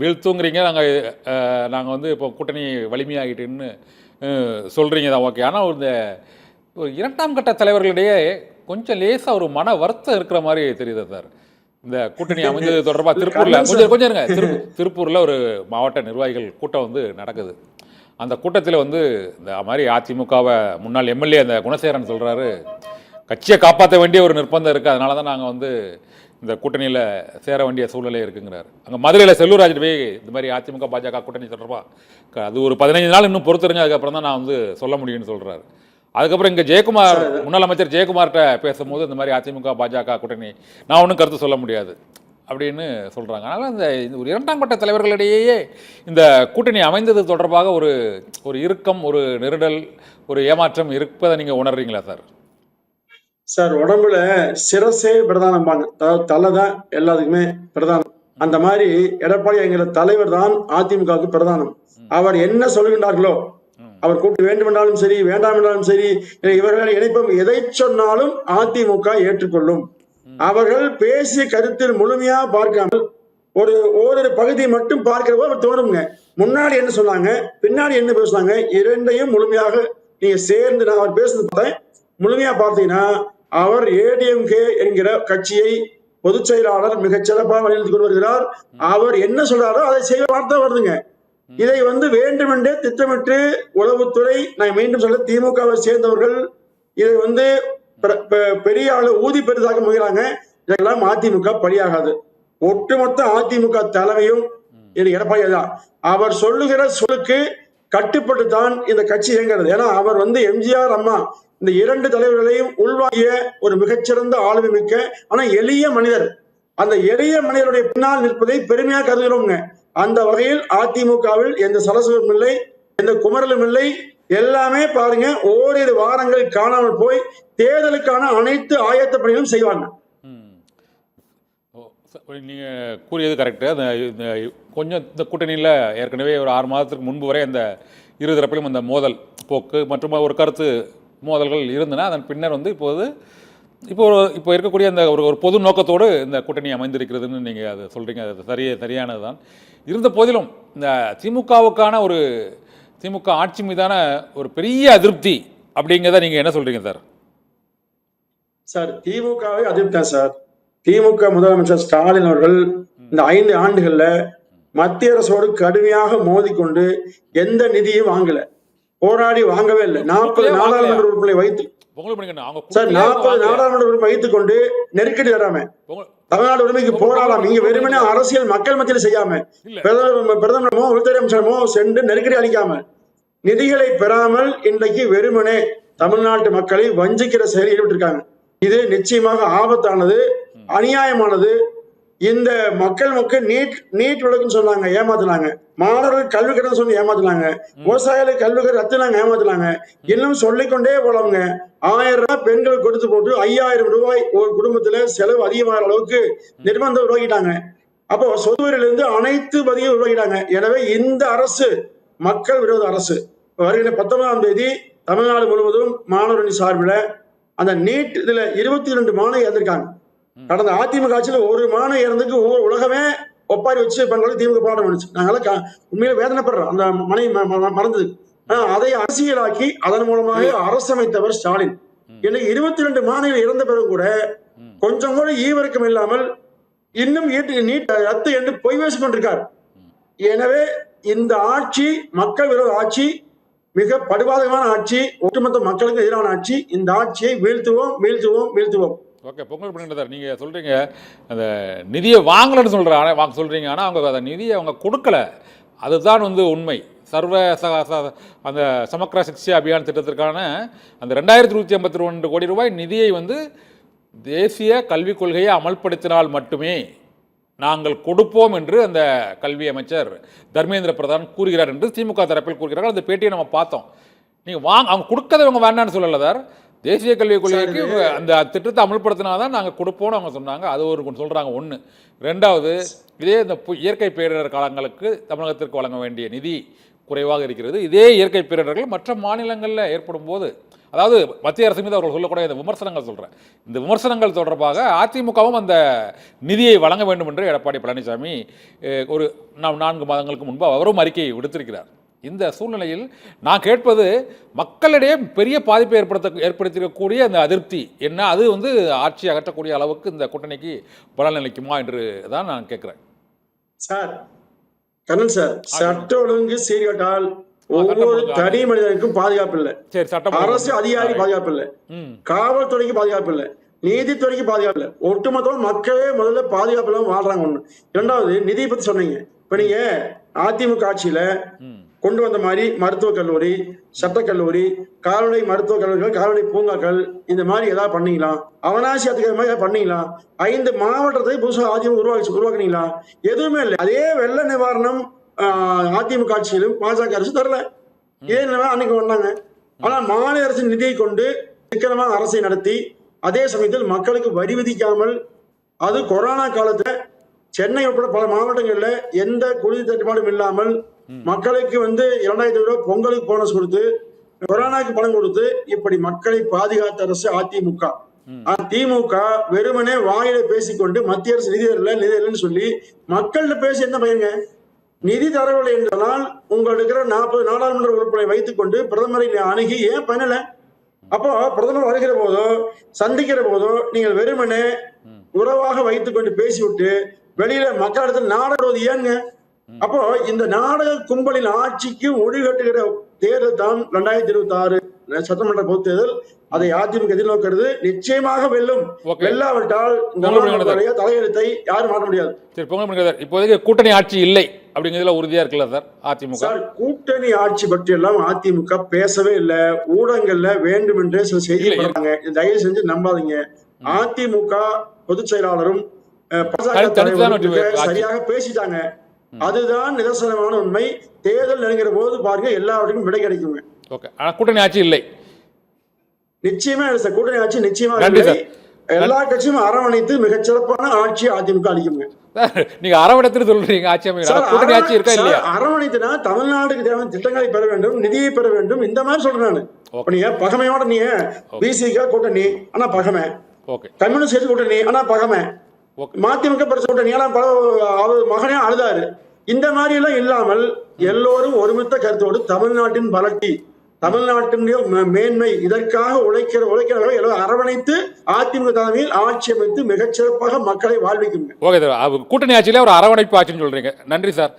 வீழ்த்துங்கிறீங்க, நாங்கள் வந்து இப்போ கூட்டணி வலிமையாகிட்டுன்னு சொல்கிறீங்க தான், ஓகே. ஆனால் இந்த ஒரு இரண்டாம் கட்ட தலைவர்களிடையே கொஞ்சம் லேசாக ஒரு மன வருத்தம் இருக்கிற மாதிரி தெரியுது சார். இந்த கூட்டணி அமைந்தது தொடர்பாக திருப்பூரில் கொஞ்சம் இருங்க, திருப்பூரில் ஒரு மாவட்ட நிர்வாகிகள் கூட்டம் வந்து நடக்குது. அந்த கூட்டத்தில் வந்து இந்த மாதிரி அதிமுகவை முன்னாள் எம்எல்ஏ அந்த குணசேகரன் சொல்கிறாரு, கட்சியை காப்பாற்ற வேண்டிய ஒரு நிர்பந்தம் இருக்குது, அதனால தான் நாங்கள் வந்து இந்த கூட்டணியில் சேர வேண்டிய சூழ்நிலை இருக்குங்கிறாரு. அங்கே மதுரையில் செல்லூர்ராஜ் போய் இந்த மாதிரி அதிமுக பாஜக கூட்டணி தொடர்பாக அது ஒரு 15 நாள் இன்னும் பொறுத்துருங்க, அதுக்கப்புறம் தான் நான் வந்து சொல்ல முடியும்னு சொல்கிறாரு. அதுக்கப்புறம் இங்கே ஜெயக்குமார், முன்னாள் அமைச்சர் ஜெயக்குமார்கிட்ட பேசும்போது இந்த மாதிரி அதிமுக பாஜக கூட்டணி நான் ஒன்றும் கருத்து சொல்ல முடியாது அப்படின்னு சொல்கிறாங்க. அதனால் இந்த ஒரு இரண்டாம் கட்ட தலைவர்களிடையே இந்த கூட்டணி அமைந்தது தொடர்பாக ஒரு இறுக்கம், ஒரு நெருடல், ஒரு ஏமாற்றம் இருப்பதை நீங்கள் உணர்றீங்களா சார்? சார், உடம்புல சிரசே பிரதானம்பாங்க, அதாவது தலை தான் எல்லாத்துக்குமே பிரதானம். அந்த மாதிரி எடப்பாடி என்கிற தலைவர் தான் அதிமுகவுக்கு பிரதானம். அவர் என்ன சொல்கின்றார்களோ, அவர் கூப்பிட்டு வேண்டும் என்றாலும் சரி, வேண்டாம் என்றாலும் சரி, இவர்கள் இணைப்பம் எதை சொன்னாலும் அதிமுக ஏற்றுக்கொள்ளும். அவர்கள் பேசிய கருத்தில் முழுமையா பார்க்காமல் ஓரிரு பகுதியை மட்டும் பார்க்கிறப்போ அவர் தோணுங்க. முன்னாடி என்ன சொன்னாங்க, பின்னாடி என்ன பேசுனாங்க, இரண்டையும் முழுமையாக நீங்க சேர்ந்து நான் அவர் பேசுறது பார்த்தேன். முழுமையா பார்த்தீங்கன்னா அவர் ஏடிஎம்கே என்கிற கட்சியை பொதுச் செயலாளர் மிகச் சிறப்பாக வழிநடத்தி கொண்டு வருகிறார். அவர் என்ன சொல்றாரோ அதை செய்ய வார்த்தை வருதுங்க. இதை வந்து வேண்டுமென்றே திட்டமிட்டு உளவுத்துறை, நான் மீண்டும் சொல்ல, திமுகவை சேர்ந்தவர்கள் இதை வந்து பெரிய அளவு ஊதி பெரிதாக முயறாங்க. இதெல்லாம் அதிமுக பலியாகாது. ஒட்டுமொத்த அதிமுக தலைமையும் எடப்பாடி தான். அவர் சொல்லுகிற சொல்லுக்கு கட்டுப்பட்டு தான் இந்த கட்சி இயங்குறது. ஏன்னா அவர் வந்து எம்ஜிஆர், அம்மா இந்த இரண்டு தலைவர்களையும் உள்வாங்கிய ஒரு மிகச்சிறந்த ஆளுமை மிக்க ஆனா எளிய மனிதர். அந்த எளிய மனிதருடைய பின்னால் நிற்பதை பெருமையா கருதுகிறோங்க. அந்த வகையில் அதிமுகவில் எந்த சலசலமும் இல்லை, எந்த குமரலும் இல்லை. எல்லாமே பாருங்க, ஓரிரு வாரங்கள் காணாமல் போய் தேர்தலுக்கான அனைத்து ஆயத்த பணிகளும் செய்வாங்க. நீங்க கூறியது கரெக்டு. அந்த கொஞ்சம் இந்த கூட்டணியில் ஏற்கனவே ஒரு 6 மாதத்துக்கு முன்பு வரை அந்த இரு தரப்பிலும் அந்த மோதல் போக்கு மற்றும் ஒரு கருத்து மோதல்கள் இருந்தன. அதன் பின்னர் வந்து இப்போ இருக்கக்கூடிய அந்த ஒரு பொது நோக்கத்தோடு இந்த கூட்டணி அமைந்திருக்கிறதுன்னு நீங்கள் அதை சொல்கிறீங்க. அது சரியானது தான். இருந்த போதிலும் இந்த திமுகவுக்கான திமுக ஆட்சி மீதான ஒரு பெரிய அதிருப்தி அப்படிங்கிறத நீங்கள் என்ன சொல்கிறீங்க சார்? சார், திமுகவை அதிருப்தி தான் சார். திமுக முதலமைச்சர் ஸ்டாலின் அவர்கள் இந்த 5 ஆண்டுகள்ல மத்திய அரசோடு கடுமையாக மோதிக்கொண்டு எந்த நிதியும் வாங்கல, போராடி வாங்கவே இல்லை. 40 நாடாளுமன்ற உறுப்பினர்களை வைத்து சார் 40 நாடாளுமன்ற உறுப்பினர் வைத்துக் கொண்டு நெருக்கடி தராம தமிழ்நாடு உரிமைக்கு போராடாம, இங்க வெறுமனே அரசியல் மக்கள் மத்தியில் செய்யாம, பிரதமரமோ உள்துறை அமைச்சரமோ சென்று நெருக்கடி அளிக்காம, நிதிகளை பெறாமல் இன்றைக்கு வெறுமனே தமிழ்நாட்டு மக்களை வஞ்சிக்கிற செயலில் ஈடுபட்டிருக்காங்க. இது நிச்சயமாக ஆபத்தானது, அநியாயமானது. இந்த மக்கள் நீட் விளக்குன்னு சொன்னாங்க, ஏமாத்தினாங்க. மாணவர்கள் கல்வி கட்டணம் சொல்லி ஏமாத்தினாங்க. விவசாயிகளுக்கு கல்வி ரத்தினாங்க, ஏமாத்தினாங்க. இன்னும் சொல்லிக்கொண்டே போலாங்க. 1000 ரூபாய் பெண்களுக்கு கொடுத்து போட்டு 5000 ரூபாய் ஒரு குடும்பத்துல செலவு அதிகமான அளவுக்கு நிர்பந்தம் உருவாக்கிட்டாங்க. அப்போ சொத்துவரிலிருந்து அனைத்து பதிவும் உருவாக்கிட்டாங்க. எனவே இந்த அரசு மக்கள் விரோத அரசு. வருகிற 19ஆம் தேதி தமிழ்நாடு முழுவதும் மாணவரணி சார்பில் அந்த நீட் இதுல 22 மாணவி இறந்திருக்காங்க. கடந்த அதிமுக ஆட்சியில் ஒரு மாணவி இறந்துக்கு உலகமே ஒப்பாரி வச்சு பண்றது திமுக போராட்டம் பண்ணுச்சு. நாங்களாம் உண்மையில வேதனைப்படுறோம் அந்த மனைவி மறந்தது. அதை அரசியலாக்கி அதன் மூலமாக அரசமைத்தவர் ஸ்டாலின். இன்னைக்கு 22 மாணவிகள் இறந்த பிறகு கூட கொஞ்சம் கூட ஈவரக்கம் இல்லாமல் இன்னும் நீட் ரத்து என்று பொய் பேசி கொண்டிருக்கார். எனவே இந்த ஆட்சி மக்கள் விரோத ஆட்சி, மிக படுபாதகமான ஆட்சி, ஒட்டுமொத்த மக்களுக்கு எதிரான ஆட்சி. இந்த ஆட்சியை வீழ்த்துவோம் வீழ்த்துவோம் வீழ்த்துவோம். ஓகே, பொங்கல் பண்ணிட்டு நீங்கள் சொல்கிறீங்க அந்த நிதியை வாங்கலன்னு சொல்கிறீங்க. ஆனால் அவங்க அந்த நிதியை அவங்க கொடுக்கல, அதுதான் வந்து உண்மை. அந்த சமக்ர சிக்ஷா அபியான் திட்டத்திற்கான அந்த 2252 கோடி ரூபாய் நிதியை வந்து தேசிய கல்விக் கொள்கையை அமல்படுத்தினால் மட்டுமே நாங்கள் கொடுப்போம் என்று அந்த கல்வி அமைச்சர் தர்மேந்திர பிரதான் கூறுகிறார் என்று திமுக தரப்பில் கூறுகிறார்கள். அந்த பேட்டியை நம்ம பார்த்தோம். நீங்கள் அவங்க கொடுக்கறத அவங்க வேண்டான்னு சொல்லலை சார். தேசிய கல்விக் கொள்கைக்கு அந்த திட்டத்தை அமல்படுத்தினாதான் நாங்கள் கொடுப்போம்னு அவங்க சொன்னாங்க. அது ஒரு சொல்கிறாங்க. ஒன்று. ரெண்டாவது, இதே இந்த இயற்கை பேரிடர் காலங்களுக்கு தமிழகத்திற்கு வழங்க வேண்டிய நிதி குறைவாக இருக்கிறது. இதே இயற்கை பேரிடர்கள் மற்ற மாநிலங்களில் ஏற்படும் போது, அதாவது மத்திய அரசு மீது அவர்கள் சொல்லக்கூடிய இந்த விமர்சனங்கள் சொல்கிறேன், இந்த விமர்சனங்கள் தொடர்பாக அதிமுகவும் அந்த நிதியை வழங்க வேண்டும் என்று எடப்பாடி பழனிசாமி ஒரு 4 மாதங்களுக்கு முன்பு அவரும் அறிக்கை விடுத்திருக்கிறார். இந்த சூழ்நிலையில் நான் கேட்பது, மக்களிடையே பெரிய பாதிப்பை ஏற்படுத்தியிருக்கக்கூடிய அந்த அதிருப்தி என்ன, அது ஆட்சி அகற்றக்கூடிய அளவுக்கு இந்த கூட்டணிக்கு பலன் அளிக்குமா என்று தான் நான் கேட்கிறேன். சார் கண்ணன் சார், சட்ட ஒழுங்கு சீர்கட்டால் ஒவ்வொரு தனி மனிதனுக்கும் பாதுகாப்பு இல்லை. சரி, சட்டம் அரசு அதிகாரி பாதுகாப்பு இல்லை, காவல்துறைக்கு பாதுகாப்பு இல்லை, நீதித்துறைக்கு பாதுகாப்பு இல்லை, ஒட்டுமொத்தம் மக்களே முதல்ல பாதுகாப்பு இல்லாம வாழ்றாங்க. ஒண்ணு. இரண்டாவது, நிதியை பத்தி சொன்னீங்க. இப்ப நீங்க அதிமுக ஆட்சியில கொண்டு வந்த மாதிரி மருத்துவக் கல்லூரி, சட்டக்கல்லூரி, கால்நடை மருத்துவக் கல்லூரிகள், கால்நடை பூங்காக்கள், இந்த மாதிரி ஏதாவது பண்ணீங்களா? அவனாசி அதுக்கு மாதிரி ஏதாவது பண்ணீங்களா? 5 மாவட்டத்தை புதுசாக அதிமுக உருவாக்குனீங்களா? எதுவுமே இல்லை. அதே வெள்ள நிவாரணம் அதிமுக ஆட்சியிலும் பாஜக அரசு தரல. இதே நிலைமை அன்னைக்கு வந்தாங்க. ஆனா மாநில அரசின் நிதியை கொண்டு சிக்கனமாக அரசை நடத்தி, அதே சமயத்தில் மக்களுக்கு வரி விதிக்காமல், அது கொரோனா காலத்துல சென்னை உட்பட பல மாவட்டங்கள்ல எந்த குடிநீர் தட்டுப்பாடும் இல்லாமல் மக்களுக்கு 2000 ரூபாய் பொங்கலுக்கு போனஸ் கொடுத்து, கொரோனாக்கு பணம் கொடுத்து, இப்படி மக்களை பாதுகாத்த அரசு அதிமுக. திமுக வெறுமனே வாயில பேசிக்கொண்டு மத்திய அரசு நிதி இல்லைன்னு சொல்லி மக்கள்கிட்ட பேசி என்ன பயங்க? நிதி தரவில்லை என்றால் உங்களுக்கு இருக்கிற 40 நாடாளுமன்ற உறுப்பினரை வைத்துக் கொண்டு பிரதமரை அணுகி ஏன் பண்ணல? அப்போ பிரதமர் வருகிற போதோ சந்திக்கிற போதோ நீங்கள் வெறுமனே உறவாக வைத்துக் கொண்டு பேசிவிட்டு வெளியில மக்களிடத்தில் நாடுவது ஏங்க? அப்போ இந்த நாடக கும்பலின் ஆட்சிக்கு ஒளிகட்டுகிற தேர்தல் தான் 2026 சட்டமன்ற பொதுத் தேர்தல். அதை அதிமுக எதிர்நோக்கிறது. நிச்சயமாக வெல்லும். வெல்லாவிட்டால் தலையெழுத்தை யாரும் மாற்ற முடியாது. சரி, பொங்கல் இப்போதைக்கு கூட்டணி ஆட்சி இல்லை அப்படிங்கிறதுல உறுதியா இருக்குல்ல சார் அதிமுக? சார், கூட்டணி ஆட்சி பற்றி எல்லாம் அதிமுக பேசவே இல்லை. ஊடகங்கள்ல வேண்டும் என்றே சில செய்தி போடுறாங்க. தயவு செஞ்சு நம்பாதீங்க. அதிமுக பொதுச் செயலாளரும் சரியாக பேசிட்டாங்க. அதுதான் நிதர்சனமான உண்மை. தேர்தல் நெருங்கிற போது பாருங்க, எல்லாவற்றுக்கும் விடை கிடைக்குங்க. கூட்டணி ஆட்சி இல்லை, நிச்சயமா இல்லை சார். கூட்டணி ஆட்சி நிச்சயமா இல்லை. எல்லா கட்சியும் அரவணைத்து மிகச்சிறப்பான ஆட்சி அதிமுக அளிக்குங்க. நீங்க அரவணைத்து சொல்றீங்க, கூட்டணி ஆட்சி இருக்கா இல்லையா? அரவணைத்துனா தமிழ்நாட்டுக்கு தேவையான திட்டங்களை பெற வேண்டும், நிதியை பெற வேண்டும், இந்த மாதிரி சொல்றேன். நீங்க பகமையோட நீங்க பிசிக கூட்டணி ஆனா பகமை, கம்யூனிஸ்ட் கூட்டணி ஆனா பகமை, மதிமுக பிரச்சனை கூட்டணி ஆனா மகனே அழுதாரு. இந்த மாதிரி எல்லாம் இல்லாமல் எல்லோரும் ஒருமித்த கருத்தோடு தமிழ்நாட்டின் வளர்ச்சி, தமிழ்நாட்டினுடைய மேன்மை, இதற்காக உழைக்கிறவர்கள் எல்லாம் அரவணைத்து அதிமுக தலைமையில் ஆட்சி அமைத்து மிகச்சிறப்பாக மக்களை வாழ்விக்கும். கூட்டணி ஆட்சியில ஒரு அரவணைப்பு ஆட்சின்னு சொல்றீங்க. நன்றி சார்.